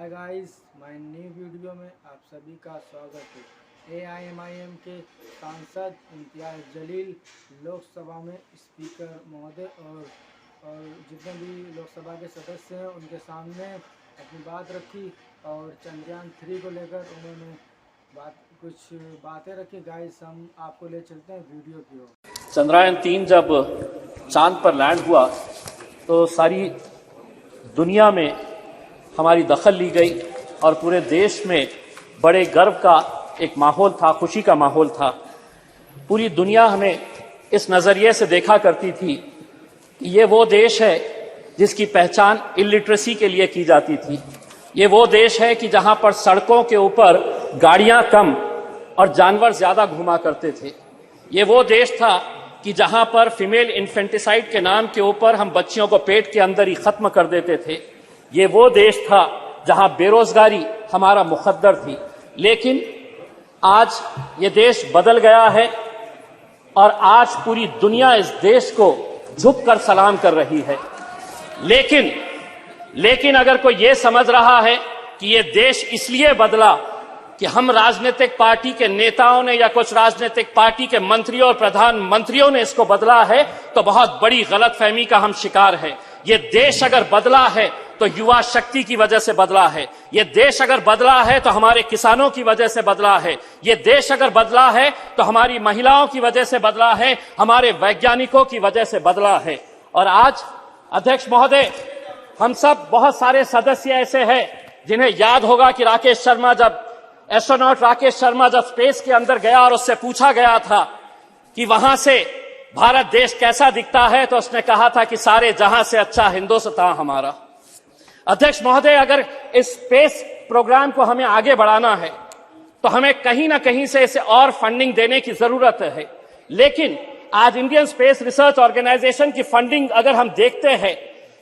Hi guys, my new video में आप सभी का स्वागत है। AIMIM के सांसद इम्तियाज़ जलील लोकसभा में स्पीकर महोदय और जितने भी लोकसभा के सदस्य हैं उनके सामने अपनी बात रखी और चंद्रयान 3 को लेकर उन्होंने कुछ बातें रखी। गाइस, हम आपको ले चलते हैं वीडियो की ओर। चंद्रयान 3 जब चांद पर लैंड हुआ तो सारी दुनिया में हमारी दखल ली गई और पूरे देश में बड़े गर्व का एक माहौल था, खुशी का माहौल था। पूरी दुनिया हमें इस नज़रिए से देखा करती थी कि ये वो देश है जिसकी पहचान इलिटरेसी के लिए की जाती थी। ये वो देश है कि जहां पर सड़कों के ऊपर गाड़ियां कम और जानवर ज्यादा घुमा करते थे। ये वो देश था कि जहां पर फीमेल इन्फेंटिसाइड के नाम के ऊपर हम बच्चियों को पेट के अंदर ही खत्म कर देते थे। ये वो देश था जहां बेरोजगारी हमारा मुखद्दर थी। लेकिन आज ये देश बदल गया है और आज पूरी दुनिया इस देश को झुककर सलाम कर रही है। लेकिन अगर कोई ये समझ रहा है कि ये देश इसलिए बदला कि हम राजनीतिक पार्टी के नेताओं ने या कुछ राजनीतिक पार्टी के मंत्रियों और प्रधानमंत्रियों ने इसको बदला है, तो बहुत बड़ी गलतफहमी का हम शिकार है। ये देश अगर बदला है तो युवा शक्ति की वजह से बदला है। ये देश अगर बदला है तो हमारे किसानों की वजह से बदला है। ये देश अगर बदला है तो हमारी महिलाओं की वजह से बदला है, हमारे वैज्ञानिकों की वजह से बदला है। और आज अध्यक्ष महोदय, हम सब बहुत सारे सदस्य ऐसे हैं जिन्हें याद होगा कि एस्ट्रोनॉट राकेश शर्मा जब स्पेस के अंदर गया और उससे पूछा गया था कि वहां से भारत देश कैसा दिखता है, तो उसने कहा था कि सारे जहां से अच्छा हिंदुस्तान हमारा। अध्यक्ष महोदय, अगर इस स्पेस प्रोग्राम को हमें आगे बढ़ाना है तो हमें कहीं ना कहीं से इसे और फंडिंग देने की जरूरत है। लेकिन आज इंडियन स्पेस रिसर्च ऑर्गेनाइजेशन की फंडिंग अगर हम देखते हैं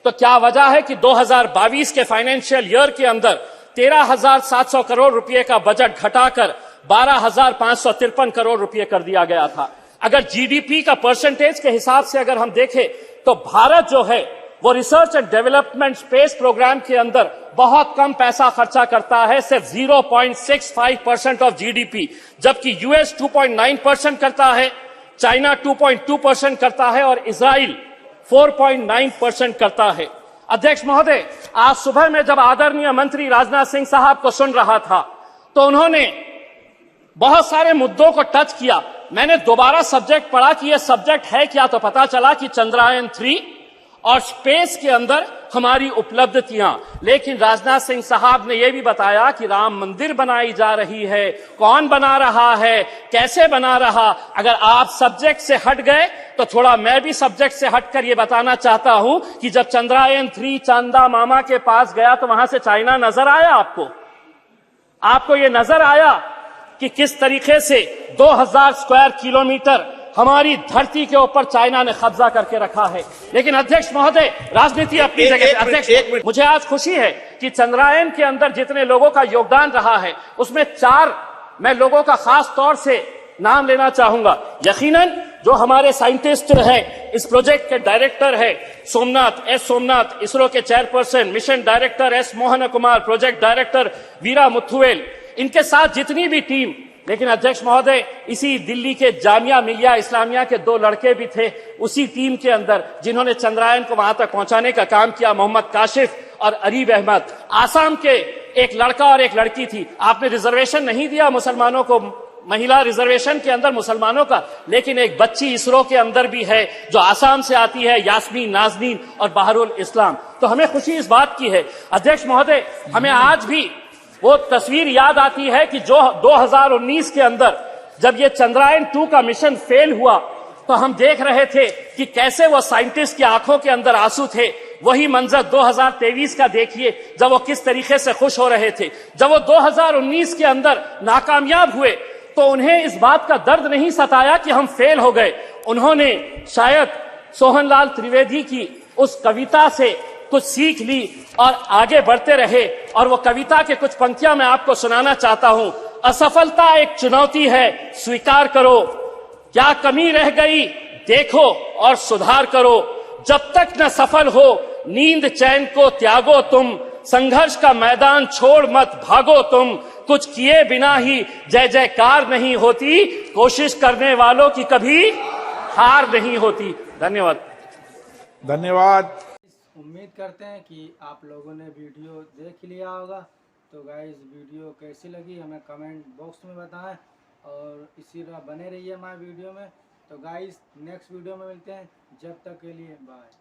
तो क्या वजह है कि 2022 के फाइनेंशियल ईयर के अंदर 13,700 करोड़ रुपए का बजट घटाकर 12,553 करोड़ रुपए कर दिया गया था। अगर जीडीपी का परसेंटेज के हिसाब से अगर हम देखें तो भारत जो है वो research and development space program के अंदर बहुत कम पैसा खर्चा करता है, सिर्फ 0.65% ऑफ जीडीपी, जबकि यूएस 2.9% करता है, चाइना 2.2% करता है और इजराइल 4.9% करता है। अध्यक्ष महोदय, आज सुबह में जब आदरणीय मंत्री राजनाथ सिंह साहब को सुन रहा था तो उन्होंने बहुत सारे मुद्दों को टच किया। मैंने दोबारा सब्जेक्ट पढ़ा कि यह सब्जेक्ट है क्या, तो पता चला कि चंद्रयान 3 और स्पेस के अंदर हमारी उपलब्धियां। लेकिन राजनाथ सिंह साहब ने यह भी बताया कि राम मंदिर बनाई जा रही है, कौन बना रहा है, कैसे बना रहा। अगर आप सब्जेक्ट से हट गए तो थोड़ा मैं भी सब्जेक्ट से हटकर यह बताना चाहता हूं कि जब चंद्रयान 3 चांदा मामा के पास गया तो वहां से चाइना नजर आया आपको यह नजर आया कि किस तरीके से 2000 स्क्वायर किलोमीटर हमारी धरती के ऊपर चाइना ने कब्जा करके रखा है। लेकिन अध्यक्ष महोदय, राजनीति अपनी जगह। अध्यक्ष, मुझे आज खुशी है कि चंद्रयान के अंदर जितने लोगों का योगदान रहा है उसमें 4 मैं लोगों का खास तौर से नाम लेना चाहूंगा। यकीनन जो हमारे साइंटिस्ट हैं, इस प्रोजेक्ट के डायरेक्टर है सोमनाथ, इसरो के chairperson, mission director S Mohan Kumar, project director Veera Muthuvel, इनके साथ जितनी भी टीम। लेकिन अध्यक्ष महोदय, इसी दिल्ली के जामिया मिलिया इस्लामिया के 2 लड़के भी थे उसी टीम के अंदर जिन्होंने चंद्रयान को वहां तक पहुंचाने का काम किया, मोहम्मद काशिफ और अरीब अहमद। आसाम के एक लड़का और एक लड़की थी। आपने रिजर्वेशन नहीं दिया मुसलमानों को, महिला रिजर्वेशन के अंदर मुसलमानों का, लेकिन एक बच्ची इसरो के अंदर भी है जो आसाम से आती है, यास्मीन नाजनीन और बहरुल इस्लाम। तो हमें खुशी इस बात की है। अध्यक्ष महोदय, हमें आज भी वो तस्वीर याद आती है कि जो 2019 के अंदर जब ये चंद्रयान 2 का मिशन फेल हुआ तो हम देख रहे थे कि कैसे वो साइंटिस्ट की आंखों के अंदर आंसू थे। वही मंजर 2023 का देखिए, जब वो किस तरीके से खुश हो रहे थे। जब वो 2019 के अंदर नाकामयाब हुए तो उन्हें इस बात का दर्द नहीं सताया कि हम फेल हो गए। उन्होंने शायद सोहनलाल त्रिवेदी की उस कविता से कुछ सीख ली और आगे बढ़ते रहे। और वो कविता के कुछ पंक्तियां मैं आपको सुनाना चाहता हूं। असफलता एक चुनौती है, स्वीकार करो, क्या कमी रह गई देखो और सुधार करो, जब तक न सफल हो नींद चैन को त्यागो तुम, संघर्ष का मैदान छोड़ मत भागो तुम, कुछ किए बिना ही जय जयकार नहीं होती, कोशिश करने वालों की कभी हार नहीं होती। धन्यवाद। धन्यवाद। उम्मीद करते हैं कि आप लोगों ने वीडियो देख लिया होगा। तो गाइस वीडियो कैसी लगी हमें कमेंट बॉक्स में बताएं और इसी तरह बने रहिए हमारे वीडियो में। तो गाइस नेक्स्ट वीडियो में मिलते हैं, जब तक के लिए बाय।